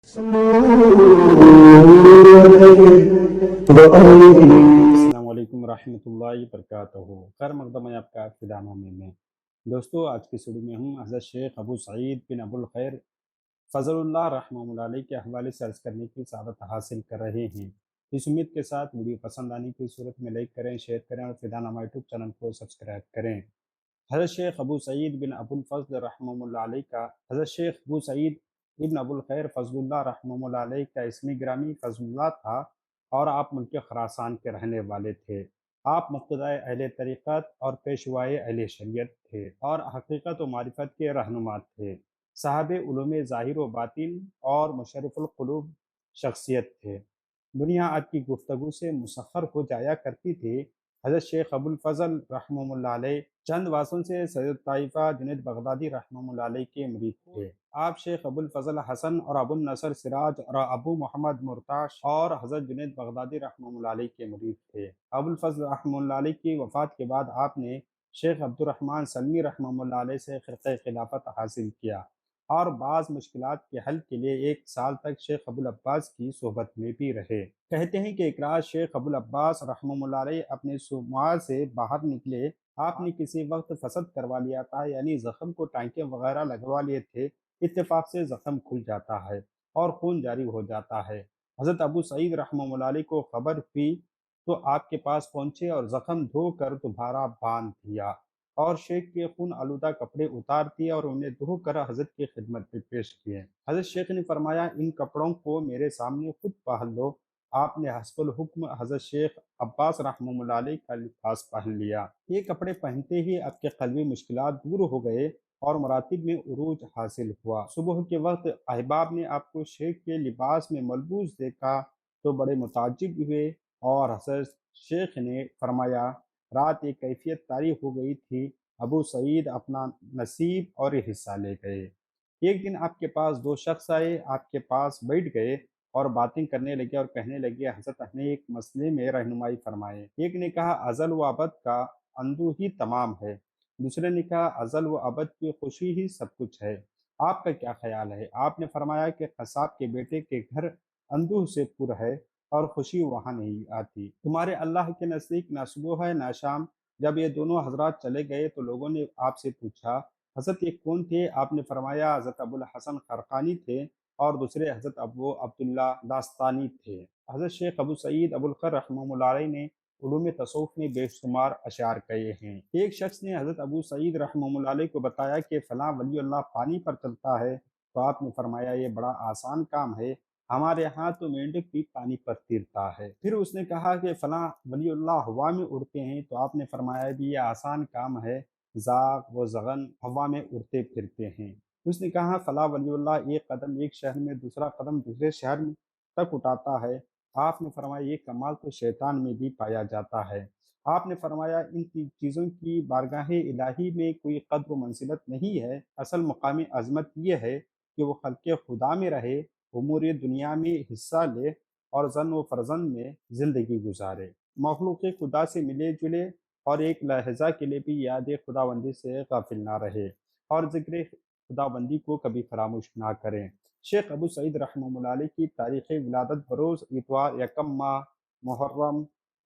السلام علیکم ورحمۃ اللہ وبرکاتہ۔ خیر مقدم ہے آپ کا ابتدا میں دوستو، آج کی سڑی میں ہم حضرت شیخ ابو سعید بن ابو الخیر فضل اللہ رحمہ اللہ علیہ کے حوالے سے عرض کرنے کی سعادت حاصل کر رہے ہیں۔ اس امید کے ساتھ ویڈیو پسند آنے کی صورت میں لائک کریں، شیئر کریں اور فدا نامہ یوٹیوب چینل کو سبسکرائب کریں۔ حضرت شیخ ابو سعید بن ابو الفضل رحمہ اللہ علیہ کا حضرت شیخ ابو سعید ابن ابو الخیر فضل اللہ رحمہ اللہ علیہ کا اسمی گرامی فضل اللہ تھا اور آپ ملک خراسان کے رہنے والے تھے۔ آپ مقتدائے اہل طریقت اور پیشوائے اہل شریعت تھے اور حقیقت و معرفت کے رہنما تھے۔ صاحب علوم ظاہر و باطن اور مشرف القلوب شخصیت تھے۔ دنیا آپ کی گفتگو سے مسخر ہو جایا کرتی تھی۔ حضرت شیخ ابو الفضل رحمہ اللہ علیہ چند واسوں سے سید طائفہ جنید بغدادی رحمہ اللہ علیہ کے مرید تھے۔ آپ شیخ ابو الفضل حسن اور ابو النصر سراج اور ابو محمد مرتاش اور حضرت جنید بغدادی رحمہ اللہ علیہ کے مرید تھے۔ ابو الفضل رحمہ اللہ علیہ کی وفات کے بعد آپ نے شیخ عبد الرحمن سلمی رحمہ اللہ علیہ سے خرقہ خلافت حاصل کیا اور بعض مشکلات کے حل کے لیے 1 سال تک شیخ ابو العباس کی صحبت میں بھی رہے۔ کہتے ہیں کہ ایک رات شیخ ابو العباس رحمہ اللہ علیہ اپنے صومعہ سے باہر نکلے۔ آپ نے کسی وقت فسد کروا لیا تھا، یعنی زخم کو ٹانکے وغیرہ لگوا لیے تھے۔ اتفاق سے زخم کھل جاتا ہے اور خون جاری ہو جاتا ہے۔ حضرت ابو سعید رحمہ اللہ علیہ کو خبر ہوئی تو آپ کے پاس پہنچے اور زخم دھو کر دوبارہ باندھ دیا اور شیخ کے خون آلودہ کپڑے اتار دیے اور انہیں دھو کر حضرت کی خدمت میں پیش کیے۔ حضرت شیخ نے فرمایا، ان کپڑوں کو میرے سامنے خود پہن لو۔ آپ نے حسب الحکم حضرت شیخ عباس رحمہ اللہ علیہ کا لباس پہن لیا۔ یہ کپڑے پہنتے ہی آپ کے قلبی مشکلات دور ہو گئے اور مراتب میں عروج حاصل ہوا۔ صبح کے وقت احباب نے آپ کو شیخ کے لباس میں ملبوس دیکھا تو بڑے متعجب ہوئے اور حضرت شیخ نے فرمایا، رات ایک کیفیت طاری ہو گئی تھی، ابو سعید اپنا نصیب اور حصہ لے گئے۔ ایک دن آپ کے پاس 2 شخص آئے، آپ کے پاس بیٹھ گئے اور باتیں کرنے لگے اور کہنے لگے، حضرت نے ایک مسئلے میں رہنمائی فرمائے۔ ایک نے کہا، ازل و ابد کا اندو ہی تمام ہے۔ دوسرے نے کہا، ازل و ابد کی خوشی ہی سب کچھ ہے۔ آپ کا کیا خیال ہے؟ آپ نے فرمایا کہ قصاب کے بیٹے کے گھر اندوہ سے پر ہے اور خوشی وہاں نہیں آتی۔ تمہارے اللہ کے نزدیک نہ صبح ہے نہ شام۔ جب یہ دونوں حضرات چلے گئے تو لوگوں نے آپ سے پوچھا، حضرت یہ کون تھے؟ آپ نے فرمایا، حضرت ابو الحسن خرقانی تھے اور دوسرے حضرت ابو عبداللہ داستانی تھے۔ حضرت شیخ ابو سعید ابو الخیر رحمہ اللہ علیہ نے علوم تصوف میں بے شمار اشعار کہے ہیں۔ ایک شخص نے حضرت ابو سعید رحمہ اللہ علیہ کو بتایا کہ فلاں ولی اللہ پانی پر چلتا ہے، تو آپ نے فرمایا، یہ بڑا آسان کام ہے، ہمارے ہاں تو مینڈک بھی پانی پر تیرتا ہے۔ پھر اس نے کہا کہ فلاں ولی اللہ ہوا میں اڑتے ہیں، تو آپ نے فرمایا بھی یہ آسان کام ہے، زاغ و زغن ہوا میں اڑتے پھرتے ہیں۔ اس نے کہا، فلاں ولی اللہ ایک قدم ایک شہر میں دوسرا قدم دوسرے شہر میں تک اٹھاتا ہے۔ آپ نے فرمایا، یہ کمال تو شیطان میں بھی پایا جاتا ہے۔ آپ نے فرمایا، ان چیزوں کی بارگاہ الہی میں کوئی قدر و منزلت نہیں ہے، اصل مقام عظمت یہ ہے کہ وہ خلق خدا میں رہے، امور دنیا میں حصہ لے اور زن و فرزند میں زندگی گزارے، مخلوق خدا سے ملے جلے اور ایک لحظہ کے لیے بھی یاد خداوندی سے غافل نہ رہے اور ذکر خداوندی کو کبھی فراموش نہ کریں۔ شیخ ابو سعید رحمہ اللہ علیہ کی تاریخ ولادت بروز اتوار 1 ماہ محرم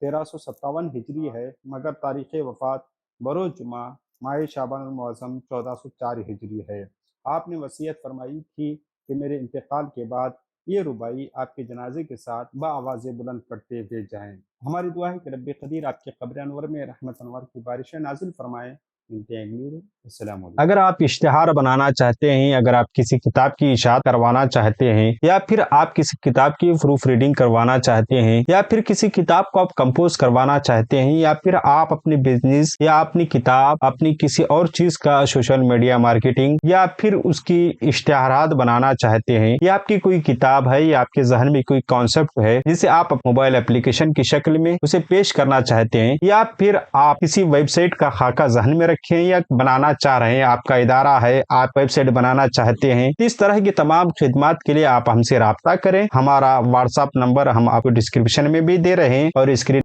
1357 ہجری ہے، مگر تاریخ وفات بروز جمعہ ماہ شعبان المعظم 1404 ہجری ہے۔ آپ نے وصیت فرمائی تھی کہ میرے انتقال کے بعد یہ ربائی آپ کے جنازے کے ساتھ بآواز بلند پڑھتے ہوئے جائیں۔ ہماری دعا ہے کہ رب قدیر آپ کے قبر انور میں رحمت انور کی بارشیں نازل فرمائیں۔ السلام علیکم۔ اگر آپ اشتہار بنانا چاہتے ہیں، اگر آپ کسی کتاب کی اشاعت کروانا چاہتے ہیں، یا پھر آپ کسی کتاب کی پروف ریڈنگ کروانا چاہتے ہیں، یا پھر کسی کتاب کو آپ کمپوز کروانا چاہتے ہیں، یا پھر آپ اپنی بزنس یا اپنی کتاب اپنی کسی اور چیز کا سوشل میڈیا مارکیٹنگ یا پھر اس کی اشتہارات بنانا چاہتے ہیں، یا آپ کی کوئی کتاب ہے یا آپ کے ذہن میں کوئی کانسیپٹ ہے جسے آپ موبائل اپلیکیشن کی شکل میں اسے پیش کرنا چاہتے ہیں، یا پھر آپ کسی ویب سائٹ کا خاکہ ذہن میں رکھیں یا بنانا چاہ رہے ہیں، آپ کا ادارہ ہے، آپ ویب سائٹ بنانا چاہتے ہیں، اس طرح کی تمام خدمات کے لیے آپ ہم سے رابطہ کریں۔ ہمارا واٹس ایپ نمبر ہم آپ کو ڈسکرپشن میں بھی دے رہے ہیں اور اسکرین